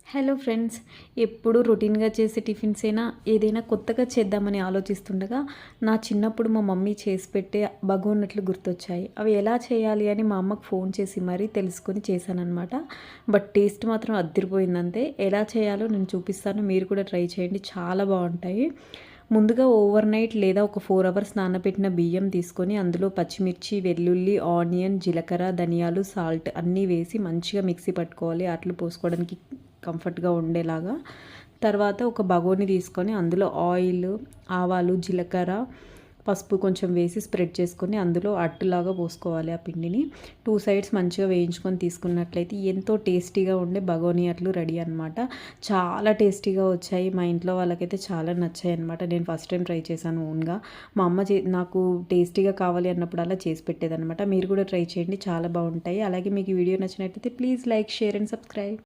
Hello friends, ఎప్పుడు రొటీన్గా చేసే టిఫిన్సేనా ఏదైనా కొత్తగా చేద్దామని ఆలోచిస్తుండగా నా చిన్నప్పుడు మా మమ్మీ చేసి పెట్టే బగోన్నట్లు గుర్తొచ్చాయి. అవి ఎలా చేయాలి అని మా అమ్మకు ఫోన్ చేసి మరీ తెలుసుకొని చేశానన్నమాట. బట్ టేస్ట్ మాత్రం అద్దిరిపోయిందంతే. ఎలా చేయాలో నేను చూపిస్తాను, మీరు కూడా ట్రై చేయండి, చాలా బాగుంటాయి. ముందుగా ఓవర్ నైట్ లేదా ఒక 4 అవర్స్ నానబెట్టిన బియ్యం తీసుకొని అందులో పచ్చిమిర్చి, వెల్లుల్లి, ఆనియన్, జీలకర్ర, ధనియాలు, సాల్ట్ అన్నీ వేసి మంచిగా మిక్సీ పట్టుకోవాలి, అట్లు పోసుకోవడానికి కంఫర్ట్గా ఉండేలాగా. తర్వాత ఒక బగోని తీసుకొని అందులో ఆయిల్, ఆవాలు, జీలకర్ర, పసుపు కొంచెం వేసి స్ప్రెడ్ చేసుకొని అందులో అట్టులాగా పోసుకోవాలి. ఆ పిండిని 2 సైడ్స్ మంచిగా వేయించుకొని తీసుకున్నట్లయితే ఎంతో టేస్టీగా ఉండే బగోని అట్లు రెడీ అనమాట. చాలా టేస్టీగా వచ్చాయి. మా ఇంట్లో వాళ్ళకైతే చాలా నచ్చాయి అనమాట. నేను ఫస్ట్ టైం ట్రై చేశాను ఓన్గా. మా అమ్మ నాకు టేస్టీగా కావాలి అన్నప్పుడు అలా చేసి పెట్టేదనమాట. మీరు కూడా ట్రై చేయండి, చాలా బాగుంటాయి. అలాగే మీకు ఈ వీడియో నచ్చినట్లయితే please like, share and subscribe.